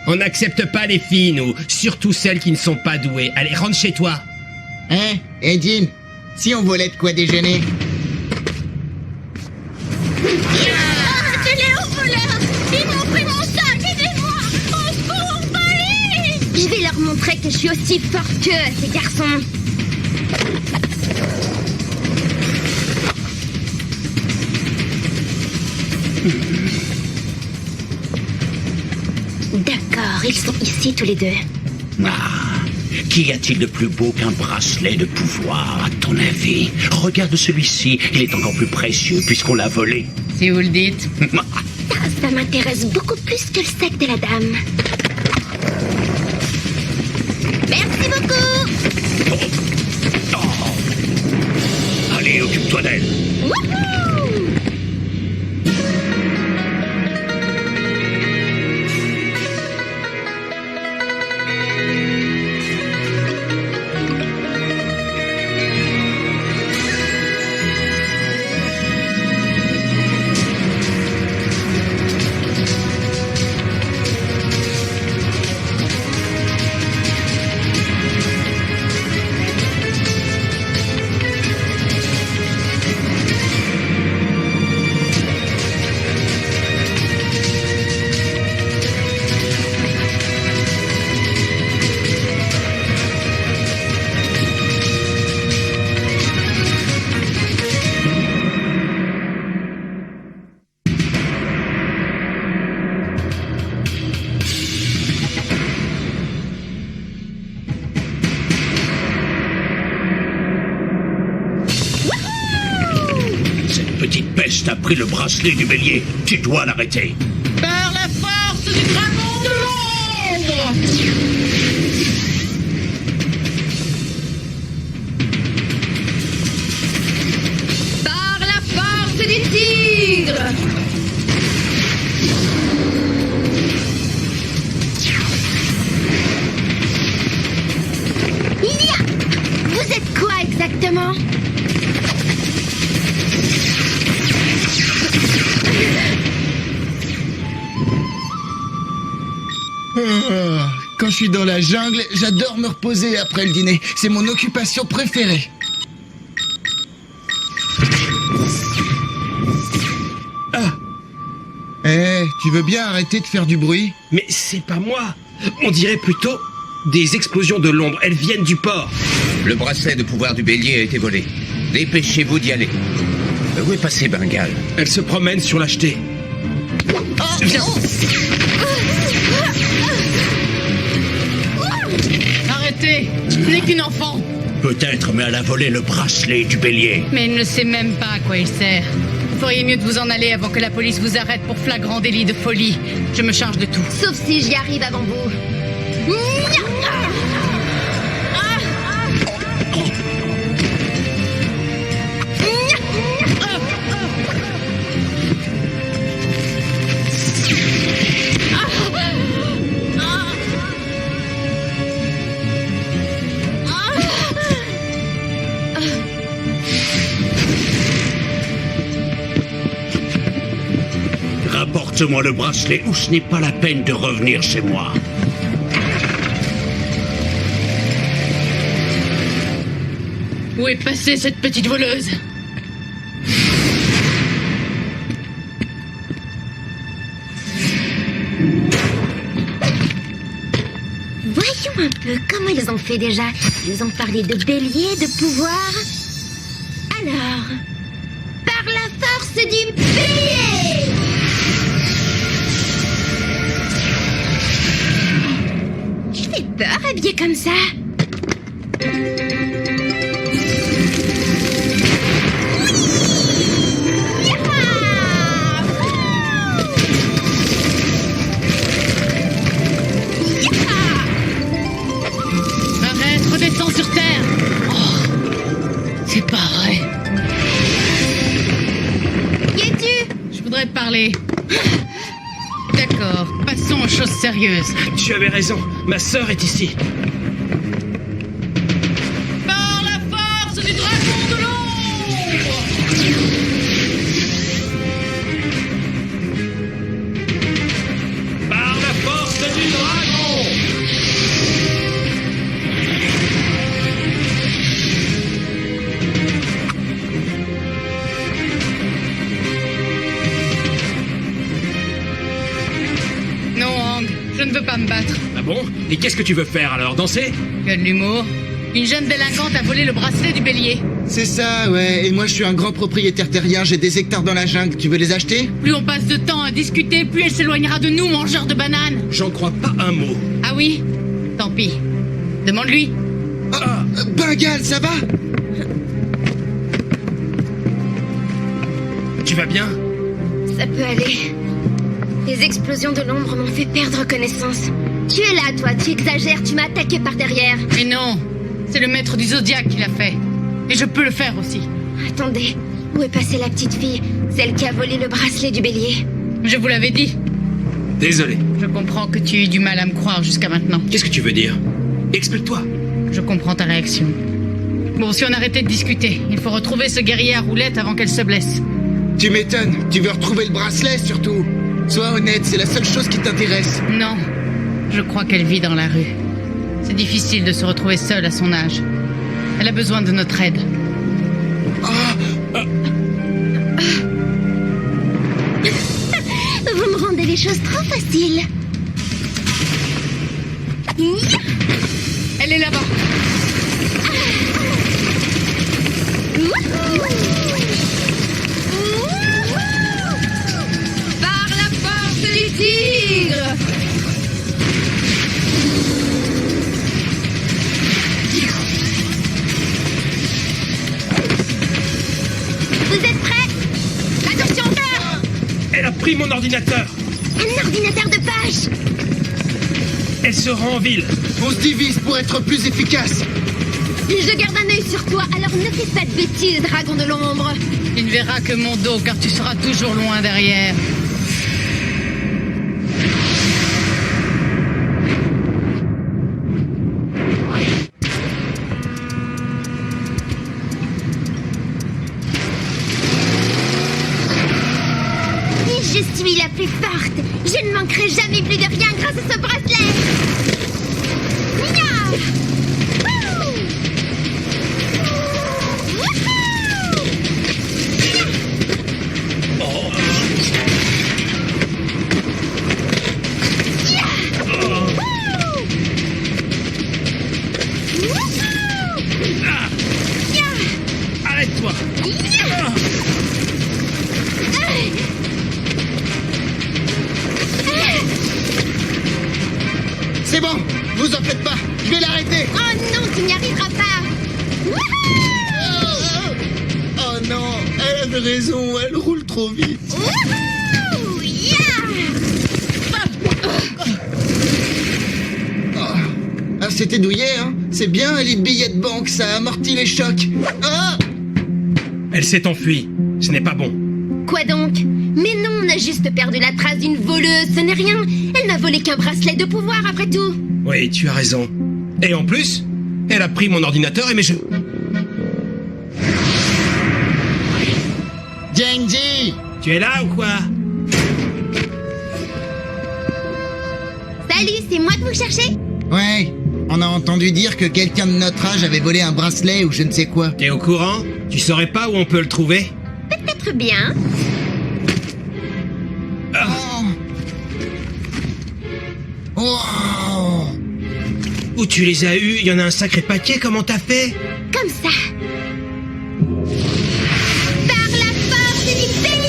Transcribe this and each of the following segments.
On n'accepte pas les filles, nous. Surtout celles qui ne sont pas douées. Allez, rentre chez toi. Hein, Edine, si on volait de quoi déjeuner? Tenez au voleur! Ils m'ont pris mon sac! Aidez-moi! Au secours, police! Je vais leur montrer que je suis aussi fort qu'eux, ces garçons. D'accord, ils sont ici tous les deux. Ah, qu'y a-t-il de plus beau qu'un bracelet de pouvoir, à ton avis? Regarde celui-ci, il est encore plus précieux puisqu'on l'a volé. Si vous le dites. Ça m'intéresse beaucoup plus que le sac de la dame. Merci beaucoup! Allez, occupe-toi d'elle. Wouhou! Cette petite peste a pris le bracelet du bélier. Tu dois l'arrêter. Par la force du dragon de l'ombre! Par la force du tigre! Ya! Vous êtes quoi exactement? Quand je suis dans la jungle, j'adore me reposer après le dîner. C'est mon occupation préférée. Ah, Tu veux bien arrêter de faire du bruit? mais c'est pas moi. On dirait plutôt des explosions de l'ombre. Elles viennent du port. Le bracelet de pouvoir du bélier a été volé. Dépêchez-vous d'y aller. Où est passé Bengale? Elles se promènent sur la jetée. Viens. Arrêtez! Ce n'est qu'une enfant! Peut-être, mais elle a volé le bracelet du bélier. Mais il ne sait même pas à quoi il sert. Vous feriez mieux de vous en aller avant que la police vous arrête pour flagrant délit de folie. Je me charge de tout. Sauf si j'y arrive avant vous. Rapporte-moi le bracelet ou ce n'est pas la peine de revenir chez moi. Où est passée cette petite voleuse? Voyons un peu comment ils ont fait déjà. Ils ont parlé de bélier, de pouvoir. Alors, par la force du bélier! Il fait peur habillé comme ça. Arrête, redescends sur terre! Oh, c'est pas vrai. Qui es-tu? Je voudrais te parler. D'accord, passons aux choses sérieuses. Tu avais raison. Ma sœur est ici. Par la force du dragon de l'ombre! Par la force du dragon Je ne veux pas me battre. Ah bon? Et qu'est-ce que tu veux faire alors? Danser? Que de l'humour. Une jeune délinquante a volé le bracelet du bélier. C'est ça, ouais. Et moi, je suis un grand propriétaire terrien, j'ai des hectares dans la jungle. Tu veux les acheter? Plus on passe de temps à discuter, plus elle s'éloignera de nous, mangeurs de bananes. J'en crois pas un mot. Ah oui? Tant pis. Demande-lui. Bengal, ça va? Tu vas bien? Ça peut aller. Les explosions de l'ombre m'ont fait perdre connaissance. Tu es là, toi, tu exagères, tu m'as attaqué par derrière. Mais non, c'est le maître du Zodiac qui l'a fait. Et je peux le faire aussi. Attendez, où est passée la petite fille? Celle qui a volé le bracelet du bélier. Je vous l'avais dit. Désolé. Je comprends que tu aies eu du mal à me croire jusqu'à maintenant. Qu'est-ce que tu veux dire? Explique-toi. Je comprends ta réaction. Bon, si on arrêtait de discuter, il faut retrouver ce guerrier à roulette avant qu'elle se blesse. Tu m'étonnes. Tu veux retrouver le bracelet, surtout. Sois honnête, c'est la seule chose qui t'intéresse. Non, je crois qu'elle vit dans la rue. C'est difficile de se retrouver seule à son âge. Elle a besoin de notre aide. Vous me rendez les choses trop faciles. Elle est là-bas. Par la force du tigre. Vous êtes prêts? Attention, cœur! Elle a pris mon ordinateur. Un ordinateur de page. Elle se rend en ville. On se divise pour être plus efficace. Je garde un œil sur toi, alors ne fais pas de bêtises, dragon de l'ombre. Tu ne verras que mon dos, car tu seras toujours loin derrière. Je suis la plus forte. Je ne manquerai jamais plus de rien grâce à ce bracelet. Nya! Wouh! Wouhou! Nya! Wouh! Wouhou! Nya! Arrête-toi. Nya! C'est bon, vous en faites pas. Je vais l'arrêter. Oh non, tu n'y arriveras pas. Wouhou! Oh non, elle avait raison, elle roule trop vite. Wouhou! Yeah! Ah, c'était douillet, hein. C'est bien, les billets de banque, ça amortit les chocs. Ah! Elle s'est enfuie. Ce n'est pas bon. Quoi donc? Mais non, on a juste perdu la trace d'une voleuse, ce n'est rien. Elle n'a volé qu'un bracelet de pouvoir, après tout. Oui, tu as raison. Et en plus, elle a pris mon ordinateur et mes jeux. Genji! Tu es là ou quoi? Salut, c'est moi que vous cherchez? Ouais, on a entendu dire que quelqu'un de notre âge avait volé un bracelet ou je ne sais quoi. T'es au courant? Tu saurais pas où on peut le trouver? Peut-être bien. Oh! Où tu les as eus? Il y en a un sacré paquet, comment t'as fait? Comme ça. Par la force du bélier!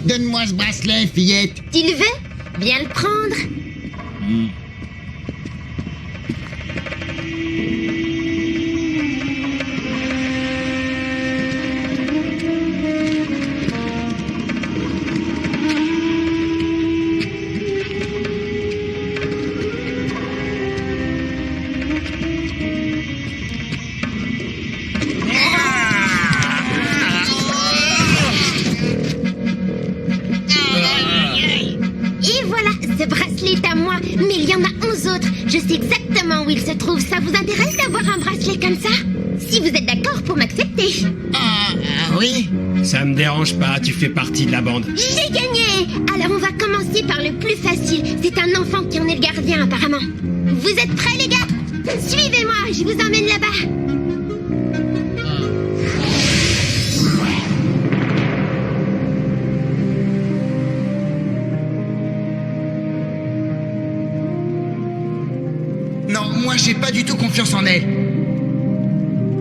Donne-moi ce bracelet, fillette. Tu le veux? Viens le prendre. mais il y en a 11 autres. Je sais exactement où ils se trouvent. Ça vous intéresse d'avoir un bracelet comme ça? Si vous êtes d'accord pour m'accepter. Oui. Ça me dérange pas, tu fais partie de la bande. J'ai gagné! Alors on va commencer par le plus facile. C'est un enfant qui en est le gardien apparemment. Vous êtes prêts les gars? Suivez-moi, je vous emmène là-bas. Non, moi j'ai pas du tout confiance en elle.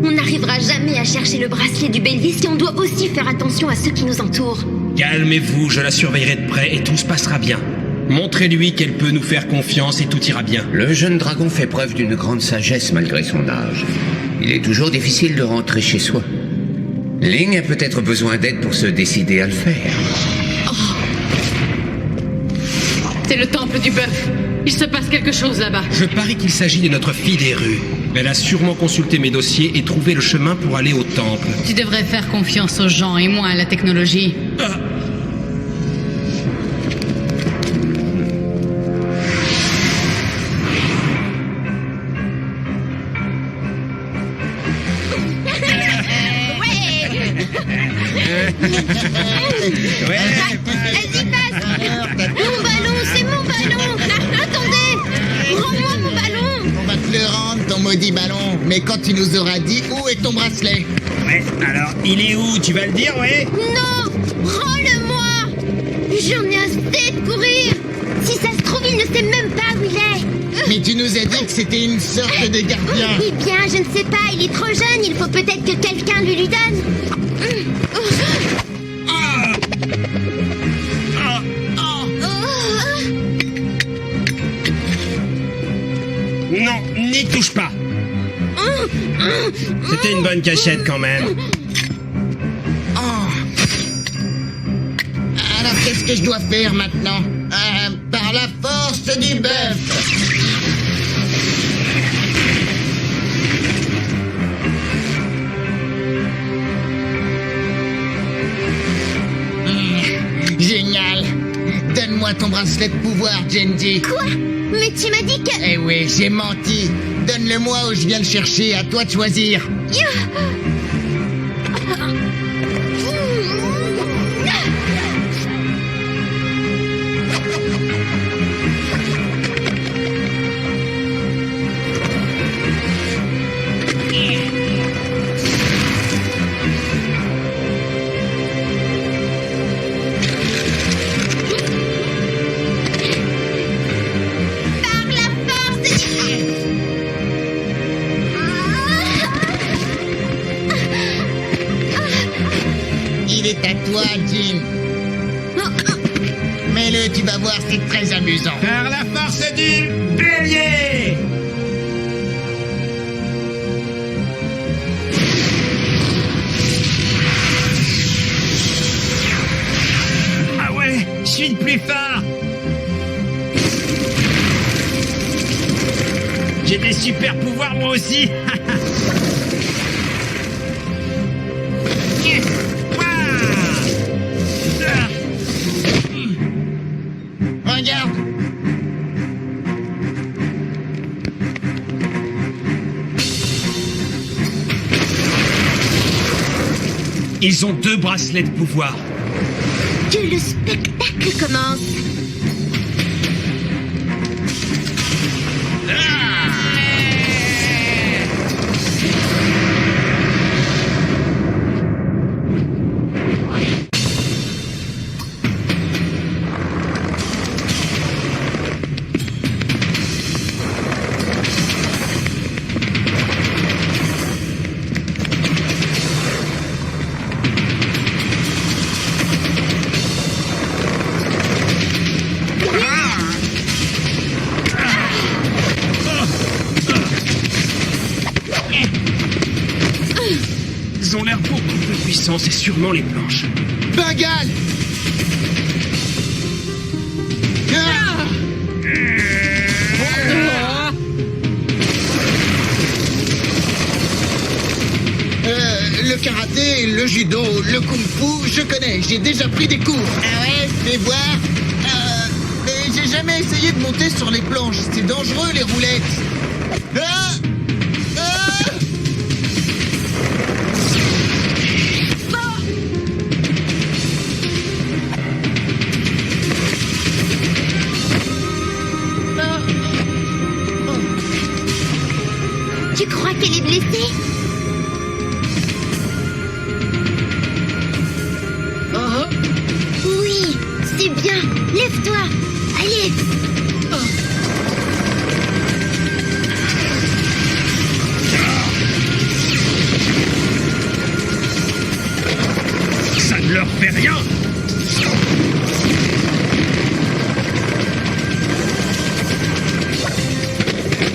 On n'arrivera jamais à chercher le bracelet du bélier si on doit aussi faire attention à ceux qui nous entourent. Calmez-vous, je la surveillerai de près et tout se passera bien. Montrez-lui qu'elle peut nous faire confiance et tout ira bien. Le jeune dragon fait preuve d'une grande sagesse malgré son âge. Il est toujours difficile de rentrer chez soi. Ling a peut-être besoin d'aide pour se décider à le faire. C'est le temple du bœuf. Il se passe quelque chose là-bas. Je parie qu'il s'agit de notre fille des rues. Elle a sûrement consulté mes dossiers et trouvé le chemin pour aller au temple. Tu devrais faire confiance aux gens et moins à la technologie. Vas-y, passe. Mon ballon, c'est mon ballon. Attendez. Rends-moi mon ballon. On va te le rendre, ton maudit ballon. Mais quand tu nous auras dit où est ton bracelet. Ouais, alors, il est où? Tu vas le dire, ouais? Non, rends-le-moi. J'en ai assez de courir. Si ça se trouve, il ne sait même pas où il est. Mais tu nous as dit que c'était une sorte de gardien. Eh bien, je ne sais pas, il est trop jeune, il faut peut-être que quelqu'un lui donne. Non, n'y touche pas. C'était une bonne cachette quand même. Alors qu'est-ce que je dois faire maintenant? Par la force du bœuf. Génial. Donne-moi ton bracelet de pouvoir, Genji. Quoi? Mais tu m'as dit que... Eh oui, j'ai menti. Donne-le-moi ou je viens le chercher, à toi de choisir. Il est à toi, Jean. Mets-le, tu vas voir, c'est très amusant. Par la force du bélier! Ah ouais, je suis le plus fort! J'ai des super pouvoirs moi aussi! Regarde. Ils ont 2 bracelets de pouvoir. Que le spectacle commence. Ils ont l'air beaucoup plus puissants, c'est sûrement les planches. Bengal. Le karaté, le judo, le kung-fu, je connais, j'ai déjà pris des cours. Ah ouais, fais voir. Mais j'ai J'ai jamais essayé de monter sur les planches. C'est dangereux, les roulettes. Ah! Ah! Tu crois qu'elle est blessée? Oui, c'est bien. Lève-toi. Allez. Ça ne leur fait rien.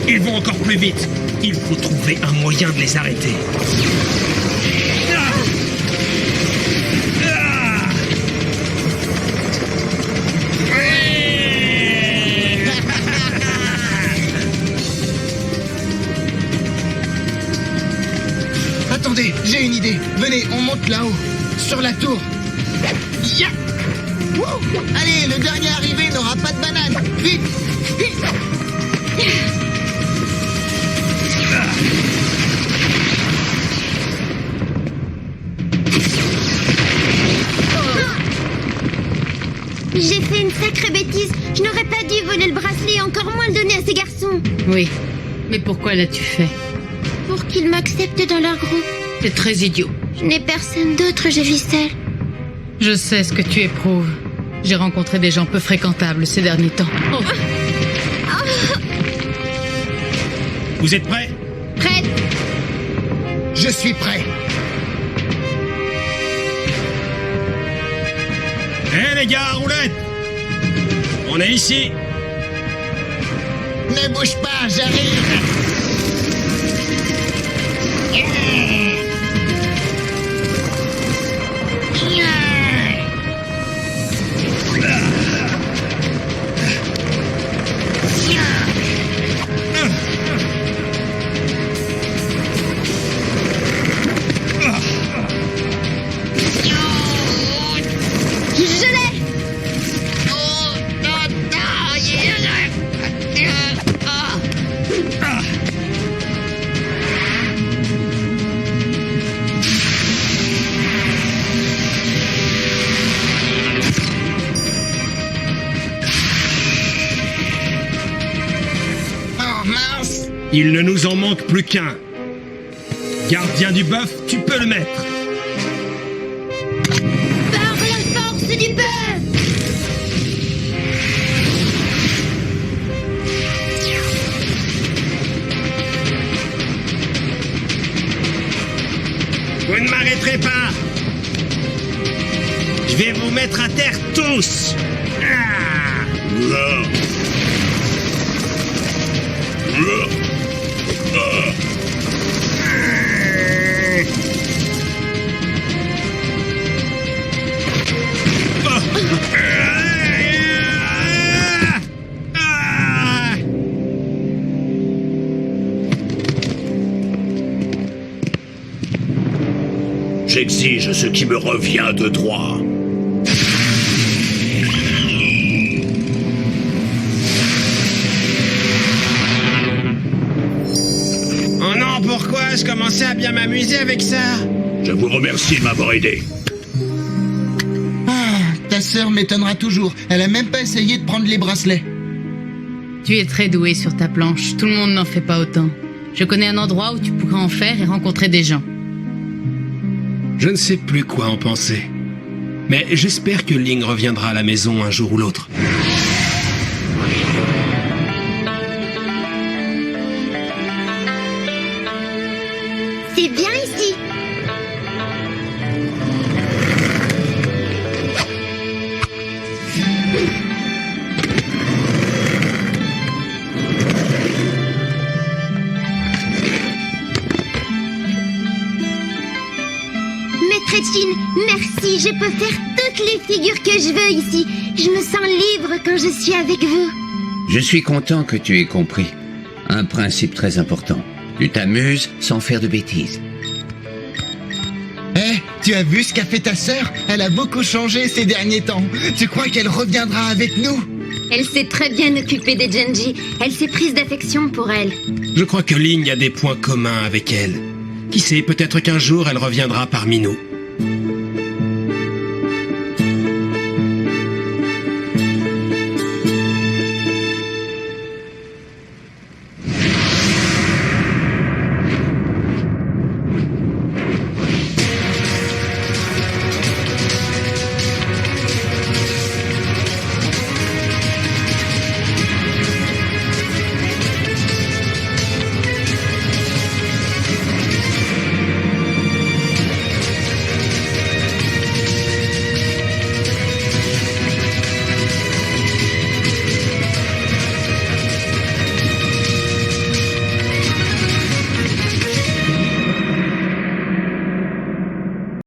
Ils vont encore plus vite. Il faut trouver un moyen de les arrêter. Ah! Ah! Attendez, j'ai une idée. Venez, on monte là-haut. Sur la tour. Ya! Wouh! Allez, le dernier arrivé n'aura pas de banane. Vite! J'ai fait une sacrée bêtise. Je n'aurais pas dû voler le bracelet et encore moins le donner à ces garçons. Oui. Mais pourquoi l'as-tu fait? Pour qu'ils m'acceptent dans leur groupe. C'est très idiot. Je n'ai personne d'autre, je vis seule. Je sais ce que tu éprouves. J'ai rencontré des gens peu fréquentables ces derniers temps. Oh. Vous êtes prêts? Prête? Je suis prêt. Eh les gars, roulette! On est ici! Ne bouge pas, j'arrive. Je l'ai! Oh mince. Il ne nous en manque plus qu'un. Gardien du bœuf, tu peux le mettre. Par la force du bœuf! Vous ne m'arrêterez pas. Je vais vous mettre à terre tous. Ah! J'exige ce qui me revient de droit. Oh non, pourquoi? Je commençais à bien m'amuser avec ça. Je vous remercie de m'avoir aidé. Ah, ta sœur m'étonnera toujours. Elle a même pas essayé de prendre les bracelets. Tu es très doué sur ta planche. Tout le monde n'en fait pas autant. Je connais un endroit où tu pourrais en faire et rencontrer des gens. Je ne sais plus quoi en penser. Mais j'espère que Ling reviendra à la maison un jour ou l'autre. C'est bien ici. Maître Etchin, merci, je peux faire toutes les figures que je veux ici. Je me sens libre quand je suis avec vous. Je suis content que tu aies compris. Un principe très important. Tu t'amuses sans faire de bêtises. Eh, tu as vu ce qu'a fait ta sœur? Elle a beaucoup changé ces derniers temps. Tu crois qu'elle reviendra avec nous? Elle s'est très bien occupée des Genji. Elle s'est prise d'affection pour elle. Je crois que Ling a des points communs avec elle. Qui sait, peut-être qu'un jour elle reviendra parmi nous.